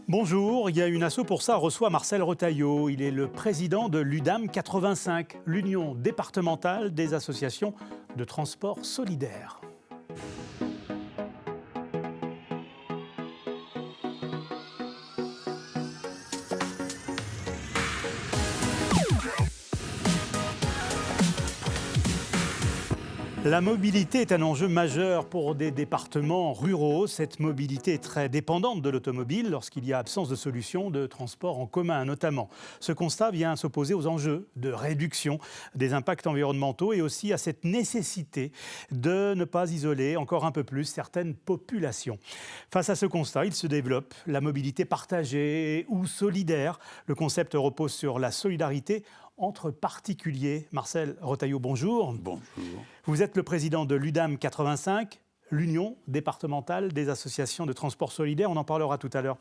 Bonjour, il y a une asso pour ça, reçoit Marcel Retailleau. Il est le président de l'UDAM 85, l'Union départementale des associations de transport solidaire. La mobilité est un enjeu majeur pour des départements ruraux. Cette mobilité est très dépendante de l'automobile lorsqu'il y a absence de solutions de transport en commun notamment. Ce constat vient s'opposer aux enjeux de réduction des impacts environnementaux et aussi à cette nécessité de ne pas isoler encore un peu plus certaines populations. Face à ce constat, il se développe la mobilité partagée ou solidaire. Le concept repose sur la solidarité entre particuliers. Marcel Retailleau, bonjour. Bonjour. Vous êtes le président de l'UDAM 85, l'Union départementale des associations de transport solidaire. On en parlera tout à l'heure.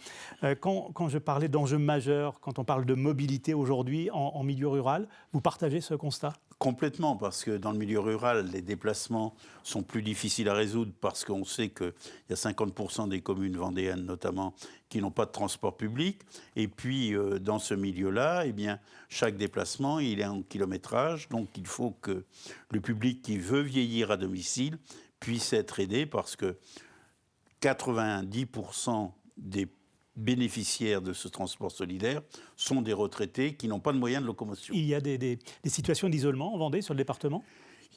Quand je parlais d'enjeux majeurs, quand on parle de mobilité aujourd'hui en milieu rural, vous partagez ce constat ? Complètement, parce que dans le milieu rural, les déplacements sont plus difficiles à résoudre parce qu'on sait qu'il y a 50% des communes vendéennes notamment qui n'ont pas de transport public. Et puis, dans ce milieu-là, eh bien, chaque déplacement, il est en kilométrage. Donc, il faut que le public qui veut vieillir à domicile puisse être aidé parce que 90% des bénéficiaires de ce transport solidaire sont des retraités qui n'ont pas de moyens de locomotion. Il y a des situations d'isolement en Vendée, sur le département ?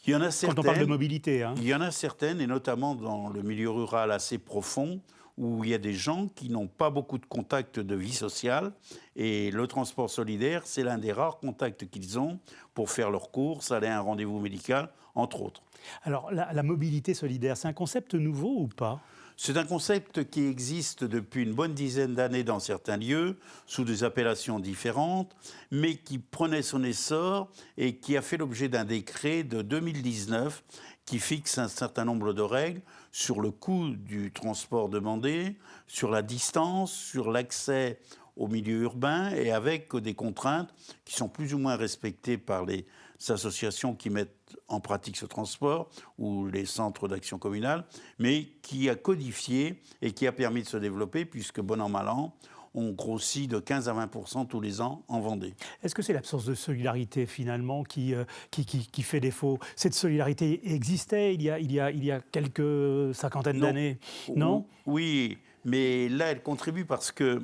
Il y en a certaines, quand on parle de mobilité. Il y en a certaines, et notamment dans le milieu rural assez profond, où il y a des gens qui n'ont pas beaucoup de contacts de vie sociale. Et le transport solidaire, c'est l'un des rares contacts qu'ils ont pour faire leurs courses, aller à un rendez-vous médical, entre autres. Alors, la mobilité solidaire, c'est un concept nouveau ou pas ? C'est un concept qui existe depuis une bonne dizaine d'années dans certains lieux, sous des appellations différentes, mais qui prenait son essor et qui a fait l'objet d'un décret de 2019 qui fixe un certain nombre de règles sur le coût du transport demandé, sur la distance, sur l'accès au milieu urbain et avec des contraintes qui sont plus ou moins respectées par les associations qui mettent en pratique ce transport ou les centres d'action communale, mais qui a codifié et qui a permis de se développer puisque, bon an, mal an, on grossit de 15 à 20% tous les ans en Vendée. Est-ce que c'est l'absence de solidarité finalement qui fait défaut ? Cette solidarité existait il y a quelques cinquantaines d'années, non ? Oui, mais là elle contribue parce que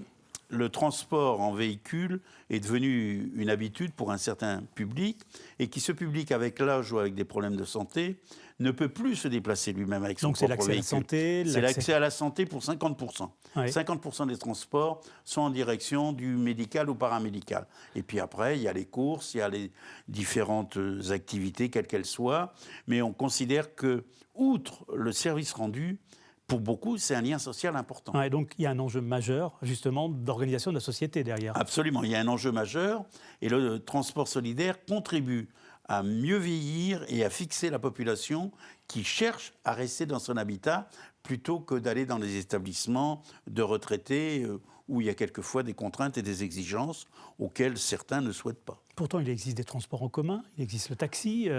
le transport en véhicule est devenu une habitude pour un certain public et qui, ce public avec l'âge ou avec des problèmes de santé, ne peut plus se déplacer lui-même avec son propre véhicule. Donc c'est l'accès à la santé. C'est l'accès à la santé pour 50%. Oui. 50% des transports sont en direction du médical ou paramédical. Et puis après, il y a les courses, il y a les différentes activités, quelles qu'elles soient. Mais on considère que, outre le service rendu, pour beaucoup, c'est un lien social important. Ouais, donc il y a un enjeu majeur, justement, d'organisation de la société derrière. Absolument, il y a un enjeu majeur et le transport solidaire contribue à mieux vieillir et à fixer la population qui cherche à rester dans son habitat plutôt que d'aller dans les établissements de retraités où il y a quelquefois des contraintes et des exigences auxquelles certains ne souhaitent pas. Pourtant, il existe des transports en commun, il existe le taxi,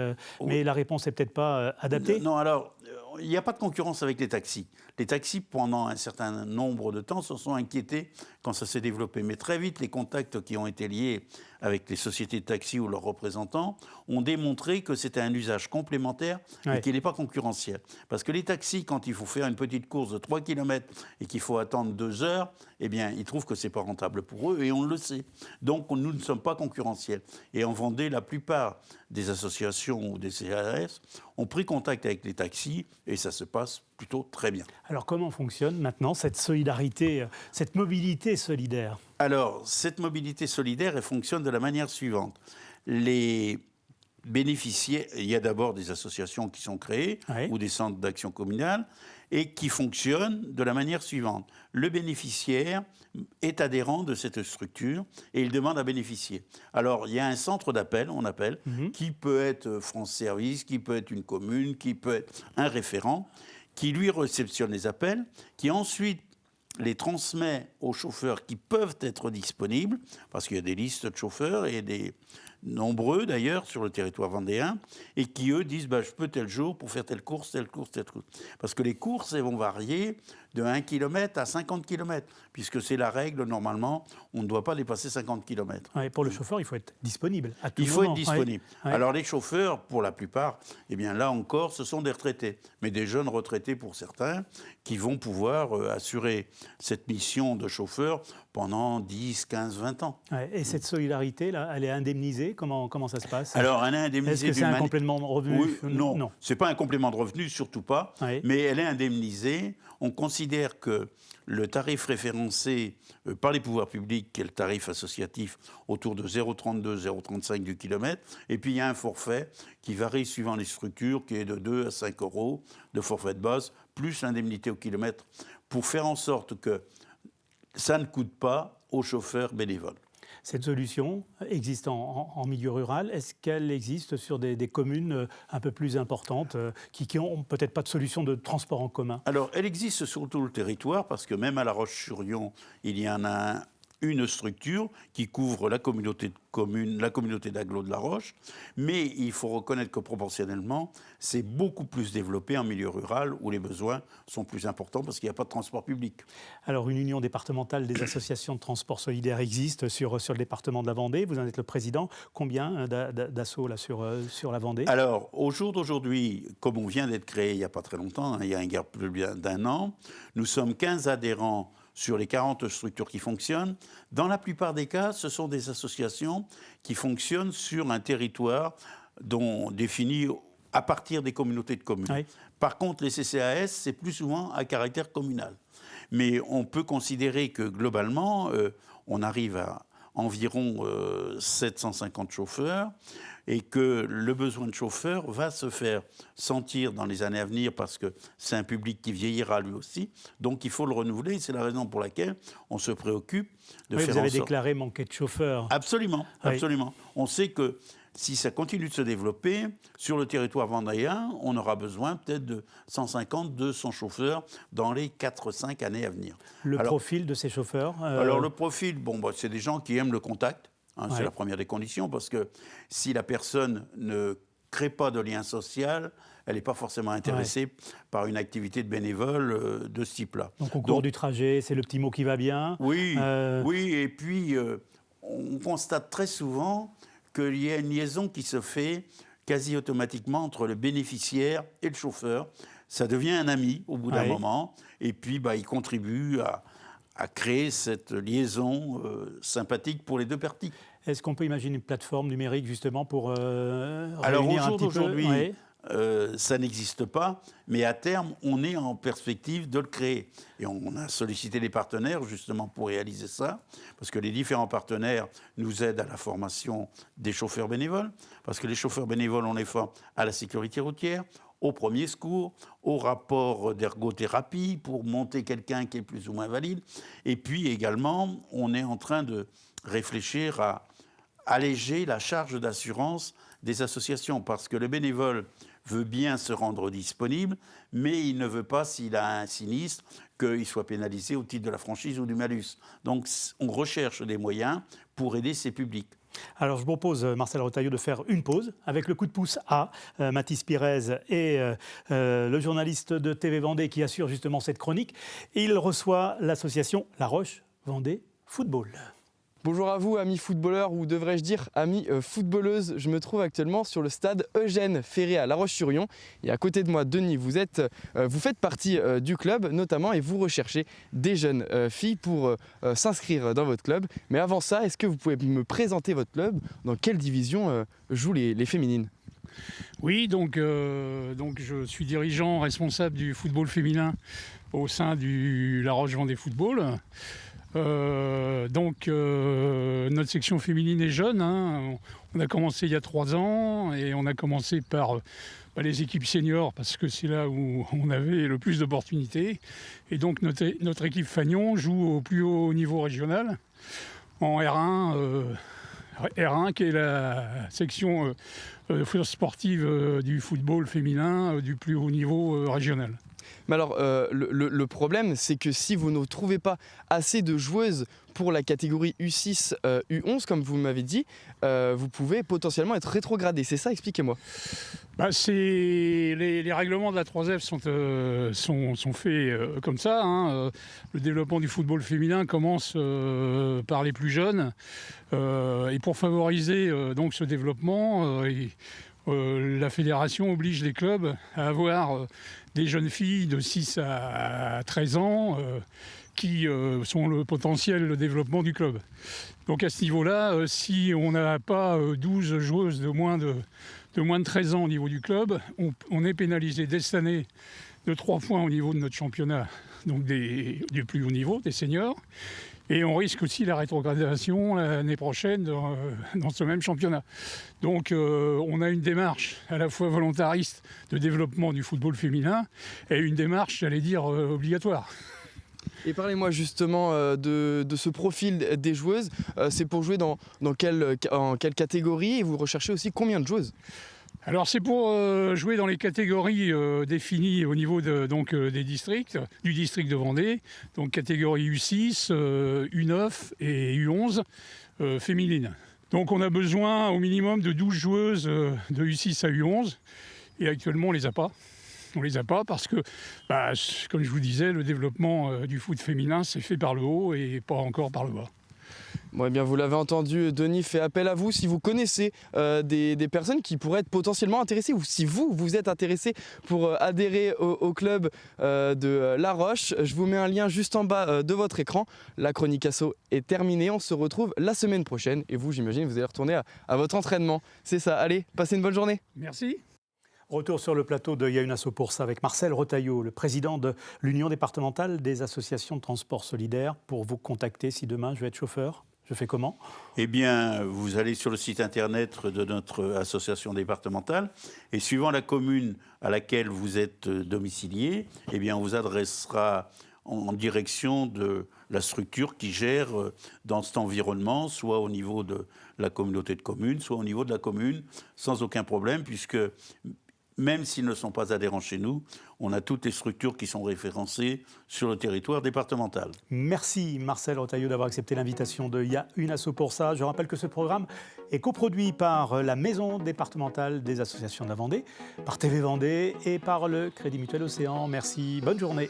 mais la réponse n'est peut-être pas adaptée. Non, alors, il n'y a pas de concurrence avec les taxis. Les taxis, pendant un certain nombre de temps, se sont inquiétés quand ça s'est développé. Mais très vite, les contacts qui ont été liés avec les sociétés de taxi ou leurs représentants ont démontré que c'était un usage complémentaire et qu'il n'est pas concurrentiel. Parce que les taxis, quand il faut faire une petite course de 3 km et qu'il faut attendre 2 heures, eh bien, ils trouvent que ce n'est pas rentable pour eux et on le sait. Donc, nous ne sommes pas concurrentiels. Et en Vendée, la plupart des associations ou des CRS ont pris contact avec les taxis et ça se passe plutôt très bien. Alors comment fonctionne maintenant cette solidarité, cette mobilité solidaire ? Alors, cette mobilité solidaire, elle fonctionne de la manière suivante. Les bénéficiaires, il y a d'abord des associations qui sont créées ou des centres d'action communale et qui fonctionnent de la manière suivante. Le bénéficiaire est adhérent de cette structure et il demande à bénéficier. Alors, il y a un centre d'appel, on appelle, qui peut être France Service, qui peut être une commune, qui peut être un référent, qui lui réceptionne les appels, qui ensuite les transmet aux chauffeurs qui peuvent être disponibles, parce qu'il y a des listes de chauffeurs et des nombreux d'ailleurs sur le territoire vendéen, et qui eux disent je peux tel jour pour faire telle course. Parce que les courses, elles vont varier de 1 km à 50 km, puisque c'est la règle, normalement, on ne doit pas dépasser 50 km. Ouais, pour le chauffeur, il faut être disponible à tout moment. Il faut être disponible. Ouais. Alors les chauffeurs, pour la plupart, eh bien là encore, ce sont des retraités, mais des jeunes retraités pour certains, qui vont pouvoir assurer cette mission de chauffeur pendant 10, 15, 20 ans. Ouais, et cette solidarité-là, elle est indemnisée? Comment ça se passe? Alors, elle est indemnisée. Est-ce que c'est un complément de revenu? Oui, non. Ce n'est pas un complément de revenu, surtout pas, Oui. mais elle est indemnisée. On considère que le tarif référencé par les pouvoirs publics, qui est le tarif associatif, autour de 0,32, 0,35 du kilomètre, et puis il y a un forfait qui varie suivant les structures, qui est de 2 à 5 euros de forfait de base, plus l'indemnité au kilomètre, pour faire en sorte que ça ne coûte pas aux chauffeurs bénévoles. Cette solution existe en milieu rural. Est-ce qu'elle existe sur des communes un peu plus importantes qui n'ont peut-être pas de solution de transport en commun? Alors, elle existe sur tout le territoire parce que même à La Roche-sur-Yon, il y en a une structure qui couvre la communauté de communes, la communauté d'agglo de La Roche, mais il faut reconnaître que proportionnellement, c'est beaucoup plus développé en milieu rural où les besoins sont plus importants parce qu'il n'y a pas de transport public. Alors, une union départementale des associations de transport solidaire existe sur le département de la Vendée. Vous en êtes le président. Combien d'assauts là sur la Vendée? Alors, au jour d'aujourd'hui, comme on vient d'être créé il n'y a pas très longtemps, il y a un gap plus d'un an, nous sommes 15 adhérents sur les 40 structures qui fonctionnent. Dans la plupart des cas, ce sont des associations qui fonctionnent sur un territoire défini à partir des communautés de communes. Oui. Par contre, les CCAS, c'est plus souvent à caractère communal. Mais on peut considérer que globalement, on arrive à environ 750 chauffeurs et que le besoin de chauffeurs va se faire sentir dans les années à venir parce que c'est un public qui vieillira lui aussi. Donc il faut le renouveler. C'est la raison pour laquelle on se préoccupe de faire en sorte... Vous avez déclaré manquer de chauffeurs. Absolument, oui. Absolument. On sait que si ça continue de se développer, sur le territoire vendéen, on aura besoin peut-être de 150, 200 chauffeurs dans les 4-5 années à venir. Le profil de ces chauffeurs Alors le profil, c'est des gens qui aiment le contact. Ouais. C'est la première des conditions, parce que si la personne ne crée pas de lien social, elle n'est pas forcément intéressée par une activité de bénévole de ce type-là. Donc au cours du trajet, c'est le petit mot qui va bien. Oui, oui, et puis on constate très souvent qu'il y a une liaison qui se fait quasi automatiquement entre le bénéficiaire et le chauffeur. Ça devient un ami au bout d'un moment, et puis il contribue à créer cette liaison sympathique pour les deux parties. Est-ce qu'on peut imaginer une plateforme numérique justement pour Alors au jour d'aujourd'hui, ça n'existe pas, mais à terme, on est en perspective de le créer. Et on a sollicité les partenaires justement pour réaliser ça, parce que les différents partenaires nous aident à la formation des chauffeurs bénévoles, parce que les chauffeurs bénévoles, on les forme à la sécurité routière, au premier secours, au rapport d'ergothérapie pour monter quelqu'un qui est plus ou moins valide. Et puis également, on est en train de réfléchir à alléger la charge d'assurance des associations, parce que le bénévole veut bien se rendre disponible, mais il ne veut pas, s'il a un sinistre, qu'il soit pénalisé au titre de la franchise ou du malus. Donc on recherche des moyens pour aider ces publics. Alors je vous propose, Marcel Retailleau, de faire une pause avec le coup de pouce à Mathis Pirez et le journaliste de TV Vendée qui assure justement cette chronique. Il reçoit l'association La Roche Vendée Football. Bonjour à vous, amis footballeurs, ou devrais-je dire amis footballeuses. Je me trouve actuellement sur le stade Eugène Ferré à La Roche-sur-Yon. Et à côté de moi, Denis, vous faites partie du club notamment, et vous recherchez des jeunes filles pour s'inscrire dans votre club. Mais avant ça, est-ce que vous pouvez me présenter votre club? Dans quelle division jouent les féminines? Oui, donc je suis dirigeant responsable du football féminin au sein du La Roche Vendée Football. Notre section féminine est jeune, hein. On a commencé il y a 3 ans et on a commencé par les équipes seniors parce que c'est là où on avait le plus d'opportunités. Et donc notre équipe Fagnon joue au plus haut niveau régional en R1 qui est la section sportive du football féminin du plus haut niveau régional. Mais alors, le problème, c'est que si vous ne trouvez pas assez de joueuses pour la catégorie U6, U11, comme vous m'avez dit, vous pouvez potentiellement être rétrogradé. C'est ça? Expliquez-moi. Les règlements de la 3F sont faits comme ça. Hein. Le développement du football féminin commence par les plus jeunes. Et pour favoriser donc ce développement, la fédération oblige les clubs à avoir des jeunes filles de 6 à 13 ans qui sont le potentiel de développement du club. Donc à ce niveau-là, si on n'a pas 12 joueuses de moins de 13 ans au niveau du club, on est pénalisé dès cette année de 3 points au niveau de notre championnat, donc du plus haut niveau, des seniors. Et on risque aussi la rétrogradation l'année prochaine dans ce même championnat. Donc on a une démarche à la fois volontariste de développement du football féminin et une démarche, j'allais dire, obligatoire. Et parlez-moi justement de ce profil des joueuses. C'est pour jouer en quelle catégorie, et vous recherchez aussi combien de joueuses? Alors c'est pour jouer dans les catégories définies au niveau des districts, du district de Vendée, donc catégorie U6, U9 et U11 féminines. Donc on a besoin au minimum de 12 joueuses de U6 à U11 et actuellement on les a pas. On les a pas parce que, comme je vous disais, le développement du foot féminin s'est fait par le haut et pas encore par le bas. Bon, eh bien, vous l'avez entendu, Denis fait appel à vous. Si vous connaissez des personnes qui pourraient être potentiellement intéressées, ou si vous êtes intéressé pour adhérer au club de La Roche, je vous mets un lien juste en bas de votre écran. La chronique asso est terminée. On se retrouve la semaine prochaine. Et vous, j'imagine, vous allez retourner à votre entraînement. C'est ça. Allez, passez une bonne journée. Merci. Retour sur le plateau de Il y a une asso pour ça avec Marcel Retailleau, le président de l'Union départementale des associations de transport solidaire. Pour vous contacter, si demain je veux être chauffeur, je fais comment? Eh bien, vous allez sur le site internet de notre association départementale et suivant la commune à laquelle vous êtes domicilié, eh bien, on vous adressera en direction de la structure qui gère dans cet environnement, soit au niveau de la communauté de communes, soit au niveau de la commune, sans aucun problème, puisque même s'ils ne sont pas adhérents chez nous, on a toutes les structures qui sont référencées sur le territoire départemental. Merci Marcel Retailleau d'avoir accepté l'invitation de Il y a une asso pour ça. Je rappelle que ce programme est coproduit par la Maison départementale des associations de la Vendée, par TV Vendée et par le Crédit Mutuel Océan. Merci, bonne journée.